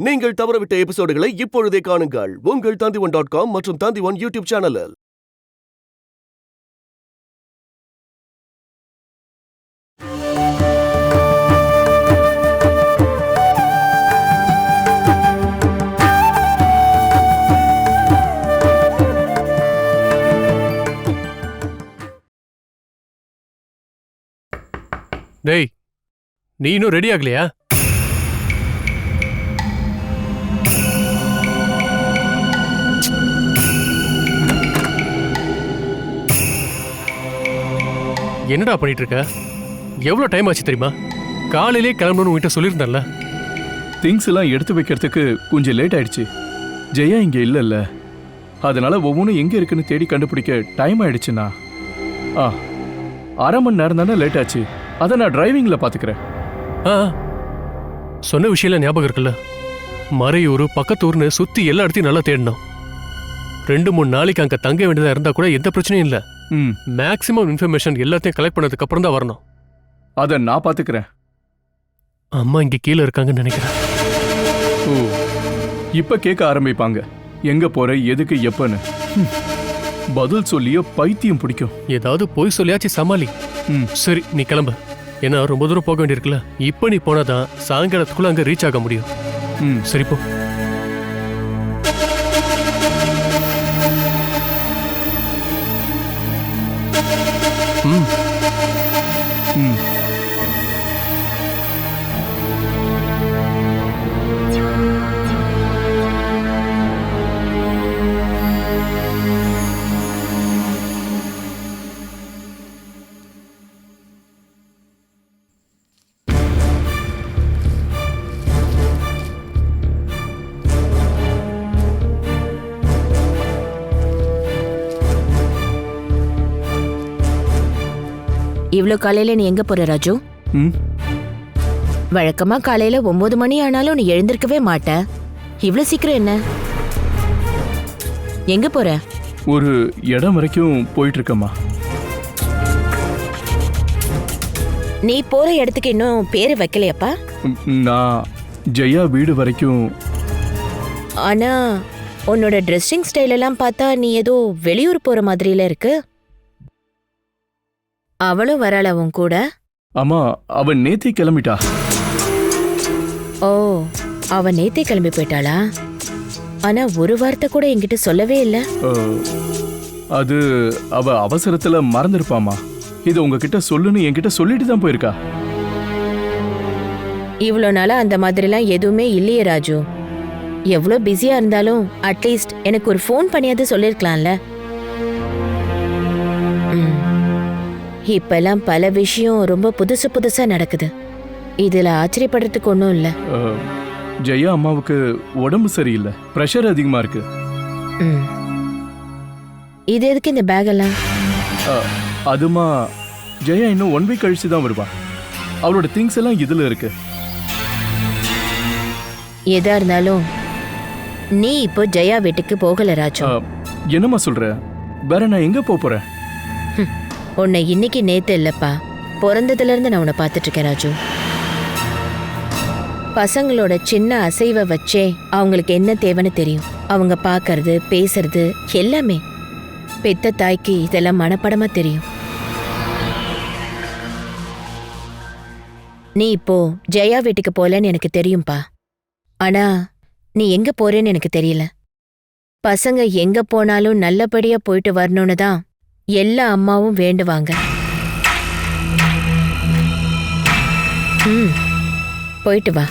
நீங்கள் தவறவிட்ட எபிசோடுகளை இப்பொழுதே காணுங்கள் உங்கள் Tandivan.com மற்றும் Tandivan யூடியூப் சேனலில். டேய், நீ இன்னும் ரெடி ஆகலையா? என்னடா பண்ணிட்டு இருக்க? எவ்வளவு டைம் ஆச்சு தெரியுமா? காலையிலே கிளம்பணும்னு உன்கிட்ட சொல்லியிருந்தேன்ல. திங்ஸ் எல்லாம் எடுத்து வைக்கிறதுக்கு கொஞ்சம் லேட் ஆயிடுச்சு. ஜெயா இங்க இல்லைல்ல, அதனால ஒவ்வொன்றும் எங்க இருக்குன்னு தேடி கண்டுபிடிக்க டைம் ஆயிடுச்சுண்ணா. அரை மணி நேரம் தானே லேட் ஆச்சு. அதை நான் டிரைவிங்ல பாத்துக்கிறேன். சொன்ன விஷயம் ஞாபகம் இருக்குல்ல? மறையூர் பக்கத்தூர்னு சுத்தி எல்லா இடத்தையும் நல்லா தேடணும். 2-3 நாளைக்கு அங்க தங்க வேண்டியதா இருந்தா கூட எந்த பிரச்சனையும் இல்ல. மேக்ஸிமம் இன்ஃபர்மேஷன் எல்லாத்தையும் கலெக்ட் பண்ணதுக்கு அப்புறம் தான் வரணும். அதை நான் பாத்துக்கிறேன். அம்மா இங்க கீழே இருக்காங்கன்னு நினைக்கிறேன். ஓ, இப்ப கேட்க ஆரம்பிப்பாங்க, எங்க போற, எதுக்கு, எப்பன்னு. பதில் சொல்லிய பைத்தியம் பிடிக்கும். ஏதாவது போய் சொல்லியாச்சு சமாளி. சரி, நீ கிளம்பு. ஏன்னா ரொம்ப தூரம் போக வேண்டியிருக்குல்ல. இப்ப நீ போனாதான் சாயங்காலத்துக்குள்ள அங்க ரீச் ஆக முடியும். சரி போ. இவ்ளோ காலையில நீ எங்க போற ராஜு? வழக்கமா காலையில 9 மணி ஆனாலும் நீ எழுந்திருக்கவே மாட்ட. இவ்ளோ சீக்கிரம் என்ன? எங்க போற? ஒரு இடம் வரைக்கும் போயிட்டு இருக்கம்மா. நீ போற இடத்துக்கு இன்னும் பேரு வைக்கலையப்பா? நான் ஜெயா வீடு வரைக்கும். ஆனா உன்னோட ட்ரெஸ்ஸிங் ஸ்டைல் எல்லாம் பார்த்தா நீ ஏதோ வெளியூர் போற மாதிரில இருக்கு. அவளும் வராள உன் கூட? ஆமா, அவன் நேத்தே கிளம்பிட்டா. ஓ, அவ நேத்தே கிளம்பி போயிட்டாளா? ஆனா ஒரு வார்த்தை கூட என்கிட்ட சொல்லவே இல்ல. அது அவ அவசரத்துல மறந்துருப்பாமா. இது உங்ககிட்ட சொல்லுன்னு என்கிட்ட சொல்லிட்டு தான் போயிருக்கா. இவ்வளோ நாளா அந்த மாதிரிலாம் எதுவுமே இல்லையே ராஜு. எவ்வளோ பிஸியா இருந்தாலும் அட்லீஸ்ட் எனக்கு ஒரு ஃபோன் பண்ணியாவது சொல்லிருக்கலாம்ல. இப்பெல்லாம் பல விஷயம் ரொம்ப புதுசு புதுசா நடக்குது. இதுல ஆச்சரியப்படுறதுக்கு ஒன்றும் இல்ல. ஜெயா அம்மாவுக்கு உடம்பு சரியில்லை, பிரஷர் அதிகமா இருக்கு. இது எதுக்கு இந்த பேக் எல்லாம்? அதுமா, ஜெயா இன்னும் 1 வீக் கழிச்சு தான் வருவா. அவளோட திங்ஸ் எல்லாம் இதுல இருக்கு. எதா இருந்தாலும் நீ இப்போ ஜெயா வீட்டுக்கு போகல ராஜு. என்னம்மா சொல்ற? வேற நான் எங்க போறேன்? உன்னை இன்னைக்கு நேத்து இல்லப்பா, பிறந்ததுல இருந்து நான் உன்னை பார்த்துட்டு இருக்கேன் ராஜு. பசங்களோட சின்ன அசைவை வச்சே அவங்களுக்கு என்ன தேவைன்னு தெரியும். அவங்க பார்க்கறது, பேசுறது எல்லாமே பெத்த தாய்க்கு இதெல்லாம் மனப்படமா தெரியும். நீ இப்போ ஜெயா வீட்டுக்கு போலன்னு எனக்கு தெரியும்பா. ஆனா நீ எங்க போறேன்னு எனக்கு தெரியல. பசங்க எங்க போனாலும் நல்லபடியா போயிட்டு வரணும்னு தான் எல்லா அம்மாவும் வேண்டுவாங்க. போயிட்டு வா.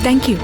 தேங்க்யூ.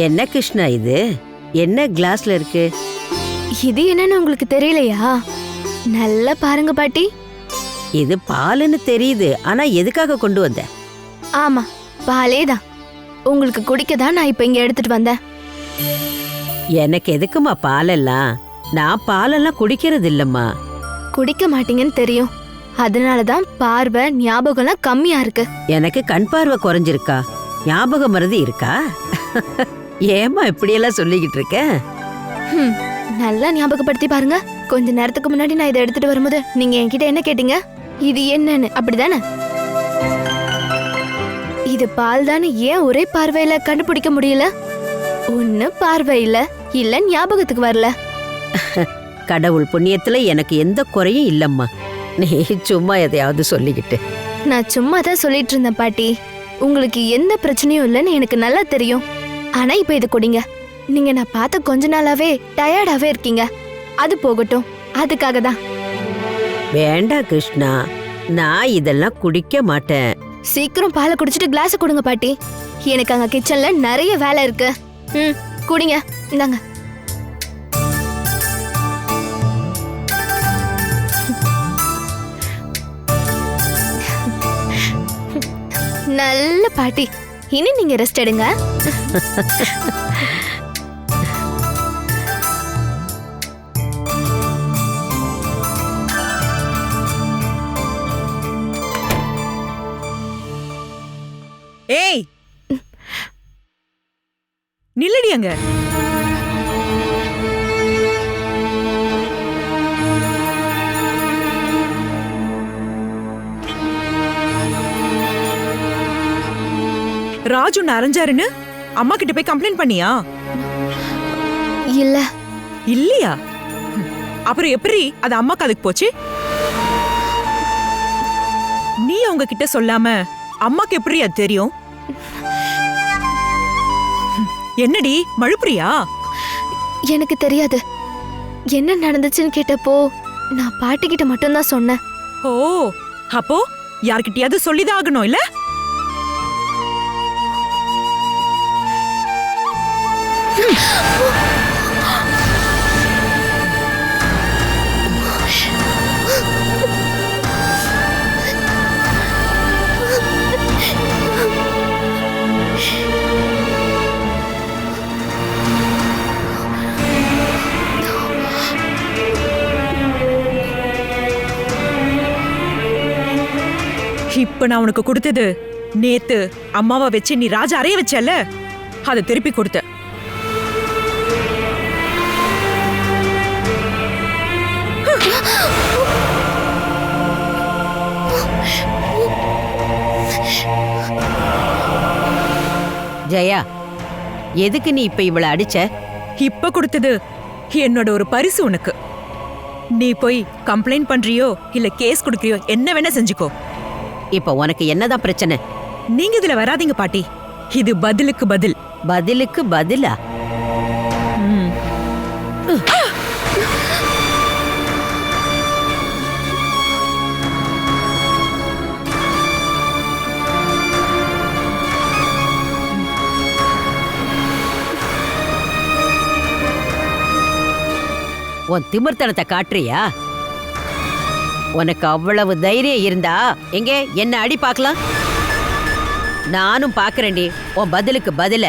என்ன கிருஷ்ணா இது? என்ன கிளாஸ்ல இருக்கு? இது என்னன்னு உங்களுக்கு தெரியலையா? நல்லா பாருங்க பாட்டி. இது பாலுன்னு தெரியுது, ஆனா எதுக்காக கொண்டு வந்த? ஆமா, பாலே தான். உங்களுக்கு குடிக்க தான் நான் இப்ப இங்க எடுத்துட்டு வந்தேன். எனக்கு எதுக்குமா பாலெல்லாம்? நான் பாலெல்லாம் குடிக்கிறது இல்லம்மா. குடிக்க மாட்டீங்கன்னு தெரியும். அதனாலதான் பார்வை ஞாபகம்லாம் கம்மியா இருக்கு. எனக்கு கண் பார்வை குறைஞ்சிருக்கா? ஞாபக மறதி இருக்கா? ஏமா இப்படியெல்லாம் சொல்லிக்கிட்டு இருக்க? நல்லா ஞாபகப்படுத்தி பாருங்க. கொஞ்ச நேரத்துக்கு முன்னாடி நான் இதை எடுத்துட்டு வரும்போது நீங்க என்கிட்ட என்ன கேட்டீங்க? இது என்னன்னு, அப்படிதானே? இது பால் தானே. ஏன் ஒரே பார்வையில கண்டுபிடிக்க முடியல? ஒண்ணு பார்வையில, இல்ல ஞாபகத்துக்கு வரல. கடவுள் புண்ணியத்துல எனக்கு எந்த குறையும் இல்லம்மா. நீ சும்மா எதையாவது சொல்லிக்கிட்டு. நான் சும்மா தான் சொல்லிட்டு இருந்தேன் பாட்டி. உங்களுக்கு எந்த பிரச்சனையும் இல்லைன்னு எனக்கு நல்லா தெரியும். ஆனா இப்ப இது குடிங்க. நீங்க நான் பார்த்த கொஞ்ச நாளாவே டயர்டாவே இருக்கீங்க. அது போகட்டும், அதுக்காக தான். வேண்டாம் கிருஷ்ணா, நான் இதெல்லாம் குடிக்க மாட்டேன். சீக்கிரம் பாலை குடிச்சிட்டு கிளாஸ் கொடுங்க பாட்டி. எனக்கு அங்க கிச்சன்ல நிறைய வேலை இருக்கு. குடிங்க. இந்தாங்க. நல்ல பாட்டி. இனி நீங்க ரெஸ்ட் எடுங்க. ஏய், நில்லடி அங்க. ராஜு அரைஞ்சாருன்னு அம்மா கிட்ட போய் கம்ப்ளைண்ட் பண்ணியா? இல்ல. இல்லையா? அப்புறம் எப்படி அது அம்மாக்கு அதுக்கு போச்சு? நீ அவங்க கிட்ட சொல்லாம அம்மாக்கு எப்படி அது தெரியும்? என்னடி மழுப்புறியா? எனக்கு தெரியாது. என்ன நடந்துச்சுன்னு கேட்டப்போ நான் பாட்டி கிட்ட மட்டும்தான் சொன்னேன். ஓ, அப்போ யார்கிட்டயாவது சொல்லிதான் ஆகணும் இல்ல? இப்ப நான் உனக்கு கொடுத்தது நேத்து அம்மாவை வச்சு நீ ராஜா அறைய வச்சல, அதை திருப்பி கொடுத்த. ஜெயா, எதுக்கு நீ இப்ப இவள அடிச்ச? இப்ப கொடுத்தது என்னோட ஒரு பரிசு உனக்கு. நீ போய் கம்ப்ளைண்ட் பண்றியோ இல்ல கேஸ் கொடுக்கறியோ என்ன வேணா செஞ்சுக்கோ. இப்ப உனக்கு என்னதான் பிரச்சனை? நீங்க இதுல வராதீங்க பாட்டி. இது பதிலுக்கு பதில். பதிலுக்கு பதிலா? உன் திமிர்த்தனத்தை காட்டுறியா? உனக்கு அவ்வளவு தைரியம் இருந்தா எங்க என்ன அடி பார்க்கலாம். நானும் பாக்குறேன்டி உன் பதிலுக்கு பதில.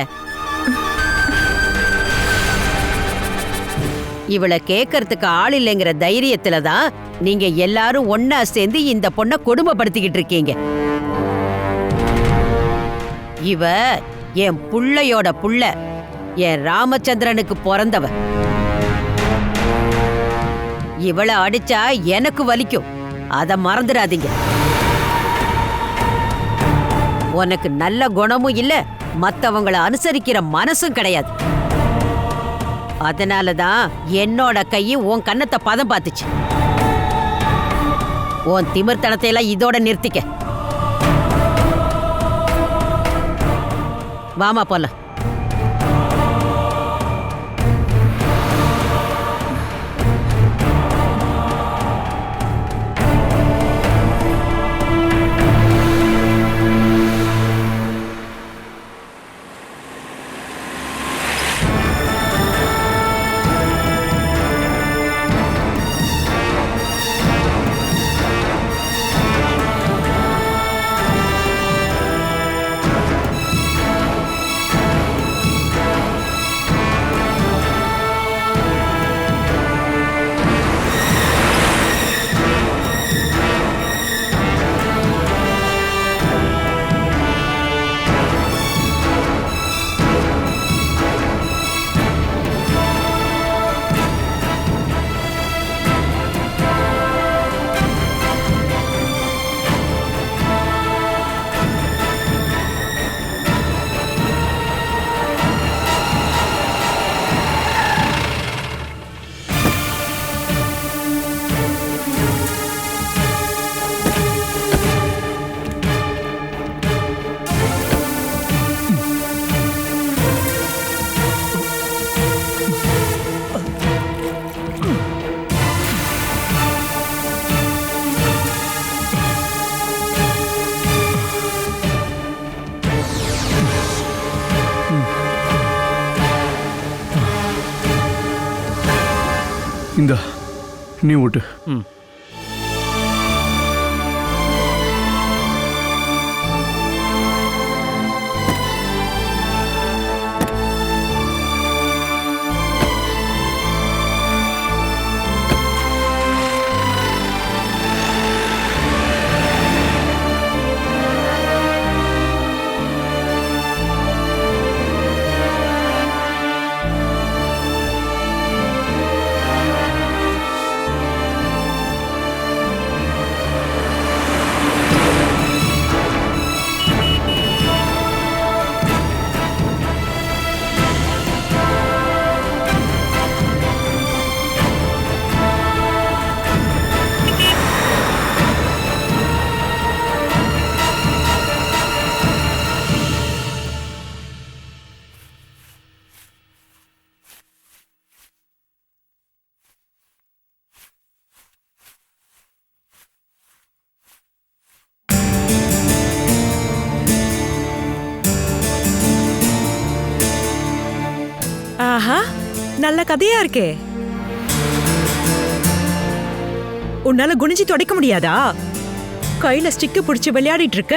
இவளை கேட்கறதுக்கு ஆள் இல்லைங்கிற தைரியத்துல தான் நீங்க எல்லாரும் ஒன்னா சேர்ந்து இந்த பொண்ணை கொடுமைப்படுத்திக்கிட்டு இருக்கீங்க. இவ என் புள்ளையோட புள்ள, என் ராமச்சந்திரனுக்கு பிறந்தவ. இவளை அடிச்சா எனக்கு வலிக்கும், அத மறந்துடாதீங்க. உனக்கு நல்ல குணமும் இல்ல, மத்தவங்கள அனுசரிக்கிற மனசும் கிடையாது. அதனாலதான் என்னோட கையை உன் கண்ணத்தை பதம் பார்த்துச்சு. உன் திமிர்த்தனத்தை எல்லாம் இதோட நிறுத்திக்க. வாமா போலாம். இந்தா நீ ஓட்டு. ஆஹா, நல்ல கதையா இருக்கே. உன்னால குனிஞ்சு துடைக்க முடியாதா? கையில ஸ்டிக்கு பிடிச்சு விளையாடிட்டு இருக்க.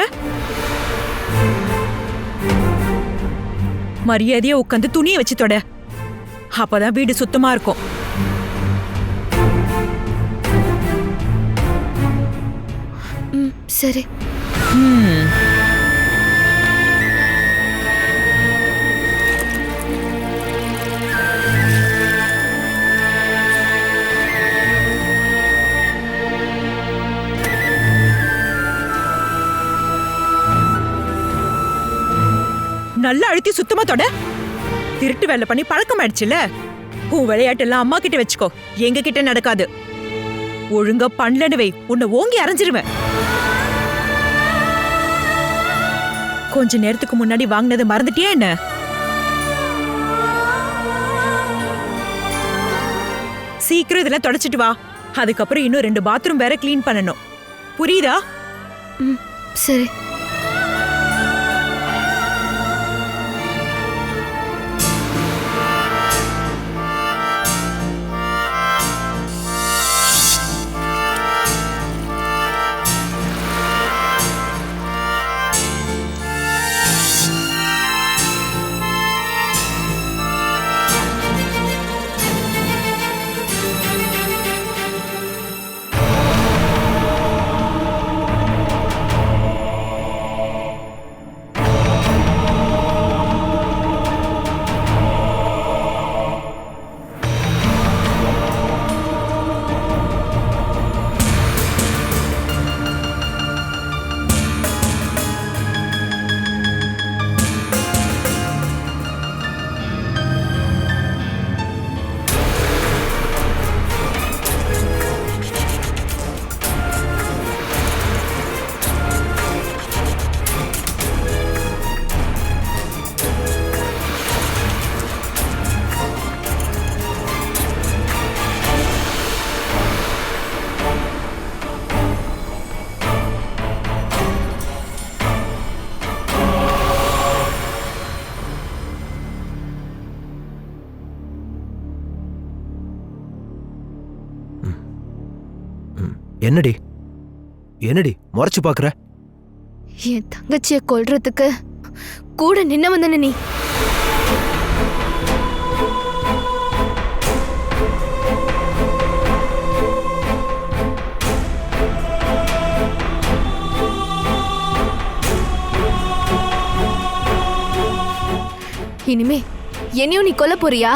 மரியாதையா உட்காந்து துணியை வச்சு தொட, அப்பதான் வீடு சுத்தமா இருக்கும். சரி. நல்லா அழுத்தி சுத்தமா தொட. திருட்டு வேலை பண்ணி பழக்கம் ஆயிடுச்சுல. உன் விளையாட்டெல்லாம் அம்மா கிட்ட வச்சுக்கோ, எங்க கிட்ட நடக்காது. ஒழுங்கா பண்ணலன்னு வை, உன்னை ஓங்கி அரைஞ்சிருவேன். கொஞ்ச நேரத்துக்கு முன்னாடி வாங்கினதை மறந்துட்டியா என்ன? சீக்கிரம் இதெல்லாம் தொடச்சிட்டு வா. அதுக்கப்புறம் இன்னும் 2 பாத்ரூம் வேற கிளீன் பண்ணணும். புரியுதா? சரி. என்னடி என்னடி முறைச்சு பாக்குற? என் தங்கச்சிய கொல்றதுக்கு கூட நின்ன வந்தன நீ. இனிமே என்னையும் நீ கொல்ல போறியா?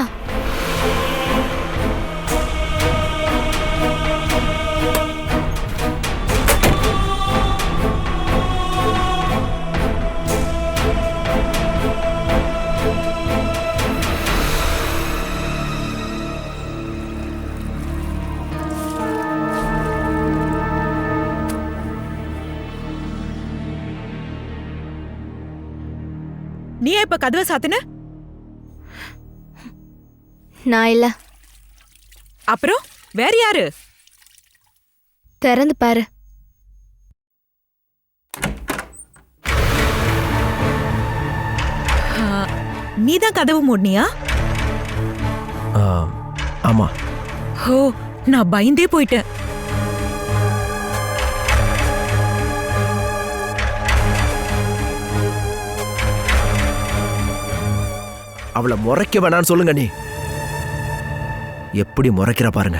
நீ இப்ப கதவை சாத்துன? நான் இல்ல. அப்புறம் வேற யாரு? திறந்து பாரு. நீதான் கதவு மூடினியா? ஆமா. ஓ, நான் பயந்தே போயிட்டேன். அவளை முறைக்க வேணான்னு சொல்லுங்க. நீ எப்படி முறைக்கிற பாருங்க.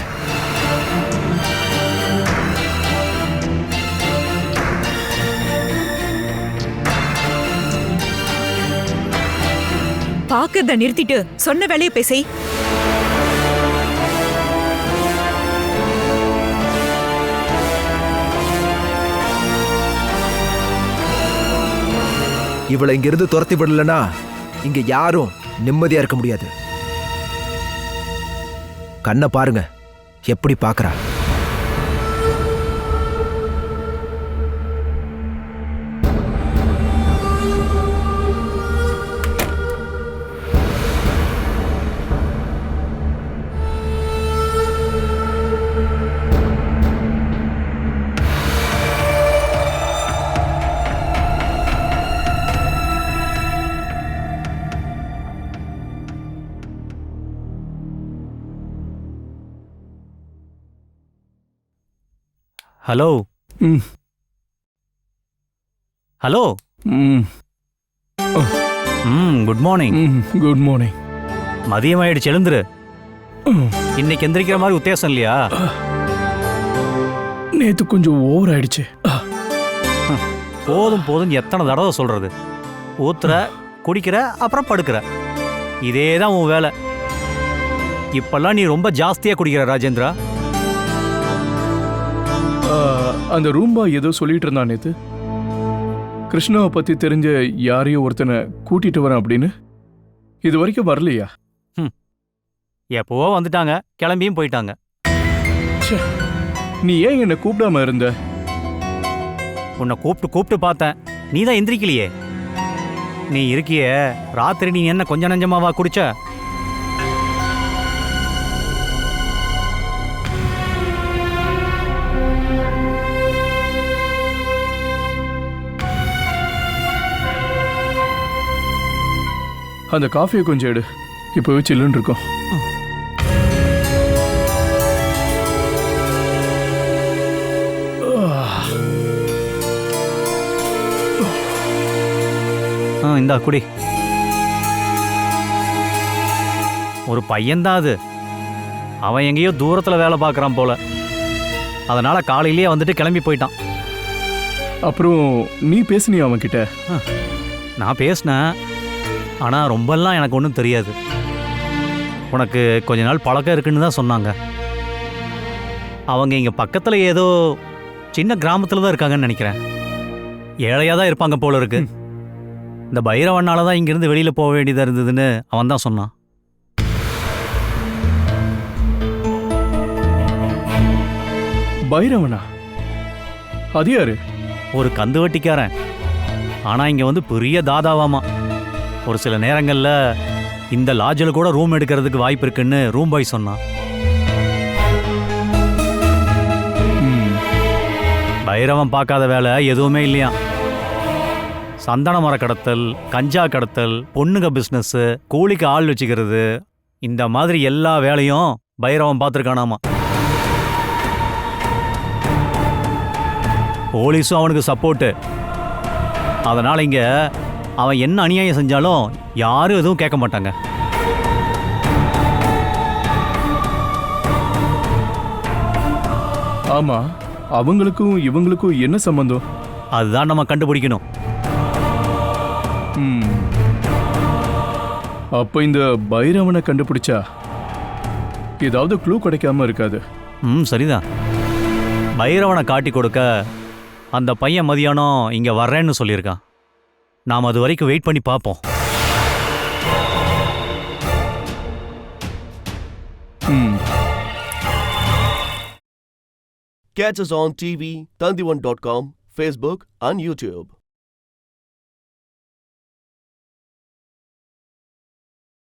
பாக்குறத நிறுத்திட்டு சொன்ன வேலையை பேசை. இவளை இங்கிருந்து துரத்தி விடலனா இங்க யாரும் நிம்மதியா இருக்க முடியாது. கண்ணை பாருங்க எப்படி பாக்குறா. Hello. Hello. Good morning. Good morning. மதியம் ஆயிடுச்சு, எழுந்துரு. இன்னைக்கு எந்திரிக்கிற மாதிரி உத்தேசம் இல்லையா? நேத்து கொஞ்சம் ஓவர் ஆயிடுச்சு. போதும் போதும் எத்தனை தடவை சொல்றது? ஊத்துற, குடிக்கிற, அப்புறம் படுக்கிற. இதே தான் உன் வேலை. இப்பெல்லாம் நீ ரொம்ப ஜாஸ்தியா குடிக்கிற ராஜேந்திரா. அந்த ரூம்பா ஏதோ சொல்லிட்டு இருந்தான் நேத்து. கிருஷ்ணாவை பத்தி தெரிஞ்ச யாரையோ ஒருத்தனை கூட்டிட்டு வரேன் அப்படின்னு. இது வரைக்கும் வரலையா? எப்போவோ வந்துட்டாங்க, கிளம்பியும் போயிட்டாங்க. நீ ஏன் என்னை கூப்பிடாம இருந்த? உன்னை கூப்பிட்டு கூப்பிட்டு பார்த்தேன், நீ தான் எந்திரிக்கலையே. நீ இருக்கியே, ராத்திரி நீ என்ன கொஞ்சம் நஞ்சமாவா குடிச்ச? அந்த காஃபியை கொஞ்சம் எடு, இப்போவே சில்லுன்னு இருக்கும். இந்தா குடி. ஒரு பையன்தான் அது. அவன் எங்கேயோ தூரத்தில் வேலை பார்க்குறான் போல. அதனால காலையிலேயே வந்துட்டு கிளம்பி போயிட்டான். அப்புறம் நீ பேசுனியா அவன்கிட்ட? நான் பேசினேன், ஆனால் ரொம்பலாம் எனக்கு ஒன்றும் தெரியாது. உனக்கு கொஞ்ச நாள் பழக்கம் இருக்குன்னு தான் சொன்னாங்க. அவங்க இங்கே பக்கத்தில் ஏதோ சின்ன கிராமத்தில் தான் இருக்காங்கன்னு நினைக்கிறேன். ஏழையாக தான் இருப்பாங்க போல இருக்கு. இந்த பைரவனால தான் இங்கேருந்து வெளியில் போக வேண்டியதாக இருந்ததுன்னு அவன் தான் சொன்னான். பைரவனா? அது யாரு? ஒரு கந்து வட்டிக்காரன். ஆனால் இங்கே வந்து பெரிய தாதாவாமா. ஒரு சில நேரங்களில் இந்த லாட்ஜில் கூட ரூம் எடுக்கிறதுக்கு வாய்ப்பு இருக்குன்னு ரூம் பாய் சொன்னான். பைரவன் பார்க்காத வேலை எதுவுமே இல்லையா. சந்தன மர கடத்தல், கஞ்சா கடத்தல், பொண்ணுங்க பிஸ்னஸ்ஸு, கூலிக்கு ஆள் வச்சுக்கிறது, இந்த மாதிரி எல்லா வேலையும் பைரவன் பார்த்துருக்கானாமா. போலீஸும் அவனுக்கு சப்போர்ட்டு. அதனால் இங்கே அவன் என்ன அநியாயம் செஞ்சாலும் யாரும் எதுவும் கேட்க மாட்டாங்க. ஆமா, அவங்களுக்கும் இவங்களுக்கும் என்ன சம்பந்தம்? அதுதான் நம்ம கண்டுபிடிக்கணும். அப்ப இந்த பைரவனை கண்டுபிடிச்சா ஏதாவது க்ளூ கிடைக்காம இருக்காது. சரிதான். பைரவனை காட்டி கொடுக்க அந்த பையன் மதியானம் இங்கே வர்றேன்னு சொல்லியிருக்கான். நாம் அது வரைக்கும் வெயிட் பண்ணி பார்ப்போம். Catch us on TV, Tandivan.com, Facebook and YouTube.